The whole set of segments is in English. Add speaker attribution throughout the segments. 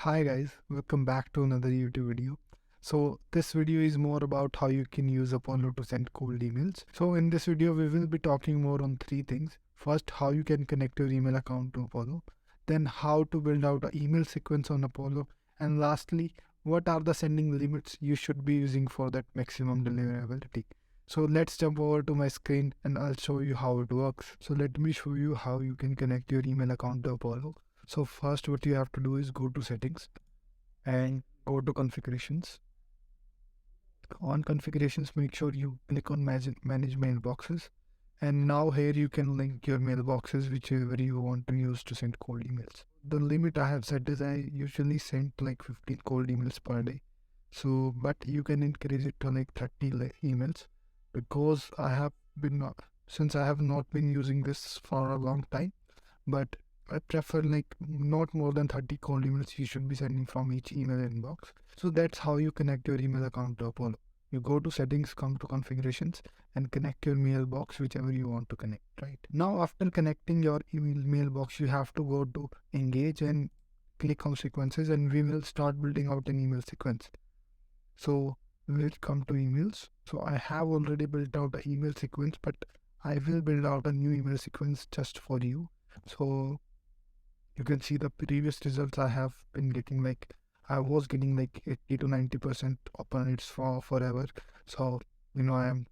Speaker 1: Hi guys, welcome back to another YouTube video. So this video is more about how you can use Apollo to send cold emails. So in this video we will be talking more on three things. First, how you can connect your email account to Apollo. Then how to build out an email sequence on Apollo. And lastly, what are the sending limits you should be using for that maximum deliverability. So let's jump over to my screen and I'll show you how it works. So let me show you how you can connect your email account to Apollo. So first what you have to do is go to settings and go to configurations. On configurations, make sure you click on manage mailboxes. And now here you can link your mailboxes whichever you want to use to send cold emails. The limit I have set is I usually send like 15 cold emails per day. So, but you can increase it to like 30 emails because since I have not been using this for a long time, but I prefer like not more than 30 cold emails you should be sending from each email inbox. So that's how you connect your email account to Apollo. You go to settings, come to configurations and connect your mailbox whichever you want to connect, right? Now after connecting your email mailbox, you have to go to engage and click on sequences and we will start building out an email sequence. So we'll come to emails. So I have already built out an email sequence, but I will build out a new email sequence just for you. So you can see the previous results I have been getting, like I was getting like 80 to 90% open rates for forever. So I am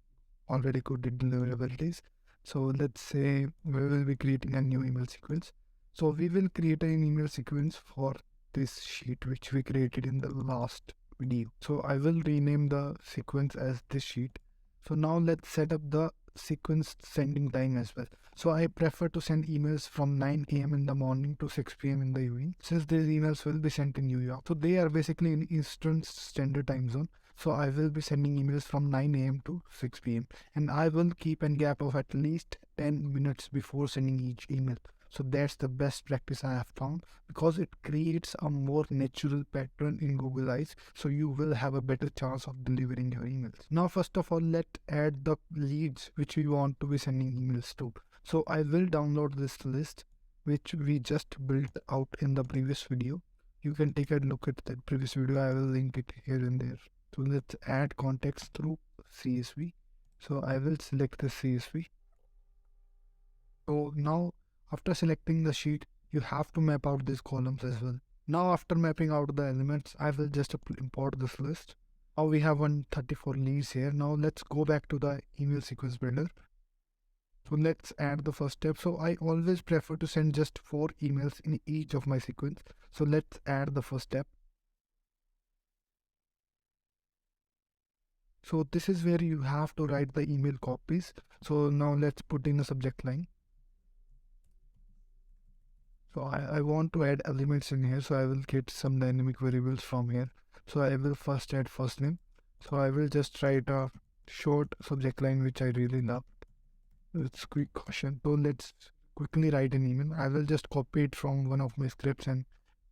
Speaker 1: already good at deliverables. So let's say we will be creating a new email sequence. So we will create an email sequence for this sheet which we created in the last video. So I will rename the sequence as this sheet. So now let's set up the sequence sending time as well. So I prefer to send emails from 9 a.m. in the morning to 6 p.m. in the evening, since these emails will be sent in New York. So they are basically in Eastern Standard Time Zone. So I will be sending emails from 9 a.m. to 6 p.m. and I will keep a gap of at least 10 minutes before sending each email. So that's the best practice I have found because it creates a more natural pattern in Google Eyes. So you will have a better chance of delivering your emails. Now, first of all, let's add the leads which we want to be sending emails to. So I will download this list which we just built out in the previous video. You can take a look at the previous video. I will link it here and there. So let's add context through CSV. So I will select the CSV. So now after selecting the sheet, you have to map out these columns as well. Now after mapping out the elements, I will just import this list. Now we have 134 leads here. Now let's go back to the email sequence builder. So let's add the first step. So I always prefer to send just 4 emails in each of my sequence. So let's add the first step. So this is where you have to write the email copies. So now let's put in a subject line. So I want to add elements in here. So I will get some dynamic variables from here. So I will first add first name. So I will just write a short subject line which I really love. It's quick caution. So let's quickly write an email. I will just copy it from one of my scripts and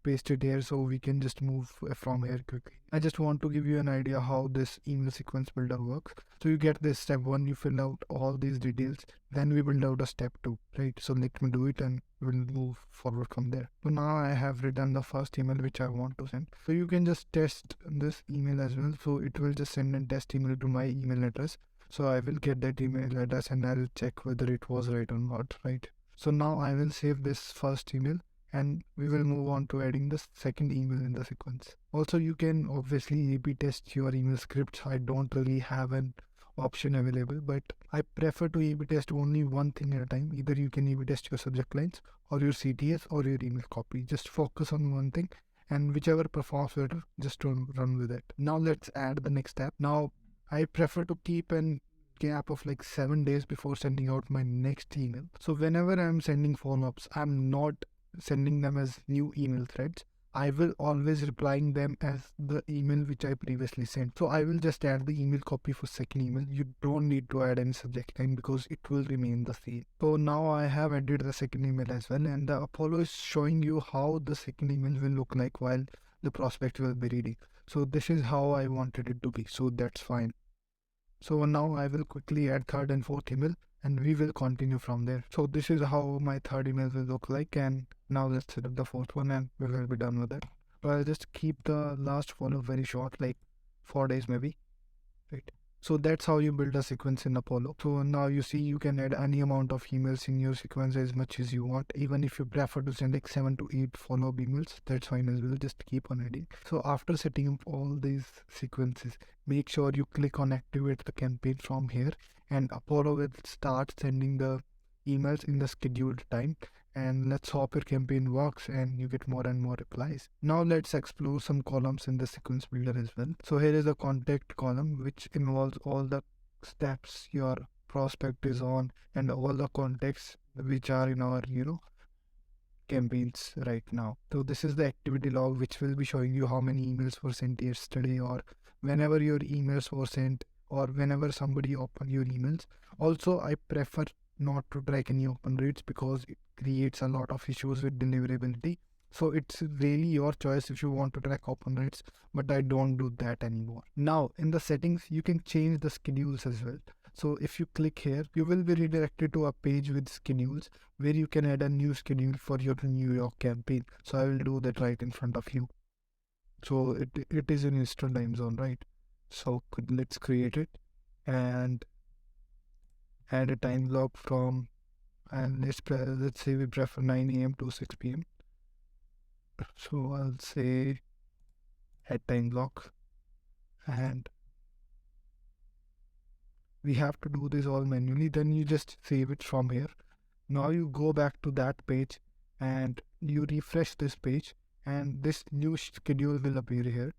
Speaker 1: paste it here so we can just move from here quickly. I just want to give you an idea how this email sequence builder works. So you get this step 1, you fill out all these details, then we build out a step 2, right? So let me do it and we'll move forward from there. So now I have written the first email which I want to send. So you can just test this email as well. So it will just send a test email to my email address. So I will get that email address and I'll check whether it was right or not, right? So now I will save this first email and we will move on to adding the second email in the sequence. Also, you can obviously A/B test your email scripts. I don't really have an option available, but I prefer to A/B test only one thing at a time. Either you can A/B test your subject lines or your CTS or your email copy. Just focus on one thing and whichever performs better, just run with it. Now let's add the next step. Now I prefer to keep an gap of like 7 days before sending out my next email. So whenever I'm sending follow-ups, I'm not sending them as new email threads. I will always replying them as the email which I previously sent. So I will just add the email copy for second email. You don't need to add any subject line because it will remain the same. So now I have added the second email as well, and the Apollo is showing you how the second email will look like while the prospect will be reading. So this is how I wanted it to be. So that's fine. So now I will quickly add third and fourth email and we will continue from there. So this is how my third email will look like, and now let's set up the fourth one and we will be done with it. So I'll just keep the last follow very short, like 4 days maybe, right? So that's how you build a sequence in Apollo. So now you see you can add any amount of emails in your sequence as much as you want. Even if you prefer to send like 7 to 8 follow-up emails, that's fine as well. Just keep on adding. So after setting up all these sequences, make sure you click on activate the campaign from here, and Apollo will start sending the emails in the scheduled time. And let's hope your campaign works and you get more and more replies. Now let's explore some columns in the sequence builder as well. So here is the contact column, which involves all the steps your prospect is on and all the contacts which are in our campaigns right now. So this is the activity log, which will be showing you how many emails were sent yesterday, or whenever your emails were sent, or whenever somebody opened your emails. Also, I prefer not to track any open rates because it creates a lot of issues with deliverability. So it's really your choice if you want to track open rates, but I don't do that anymore. Now in the settings, you can change the schedules as well. So if you click here, you will be redirected to a page with schedules where you can add a new schedule for your New York campaign. So I will do that right in front of you. So it is in Eastern time zone, right? So let's create it and add a time block from, and let's say we prefer 9 a.m. to 6 p.m. So I'll say add time block, and we have to do this all manually. Then you just save it from here. Now you go back to that page and you refresh this page, and this new schedule will appear here.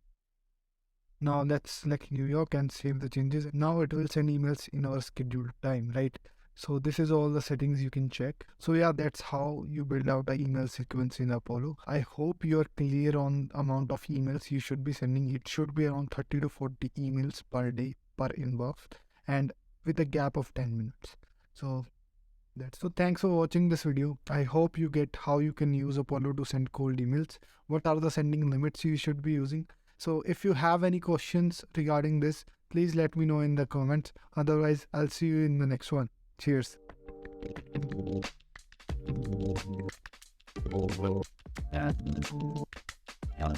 Speaker 1: Now let's select New York and save the changes. Now it will send emails in our scheduled time, right? So this is all the settings you can check. So yeah, that's how you build out an email sequence in Apollo. I hope you're clear on amount of emails you should be sending. It should be around 30 to 40 emails per day per inbox, and with a gap of 10 minutes. So thanks for watching this video. I hope you get how you can use Apollo to send cold emails. What are the sending limits you should be using? So if you have any questions regarding this, please let me know in the comments. Otherwise, I'll see you in the next one. Cheers.
Speaker 2: Yeah.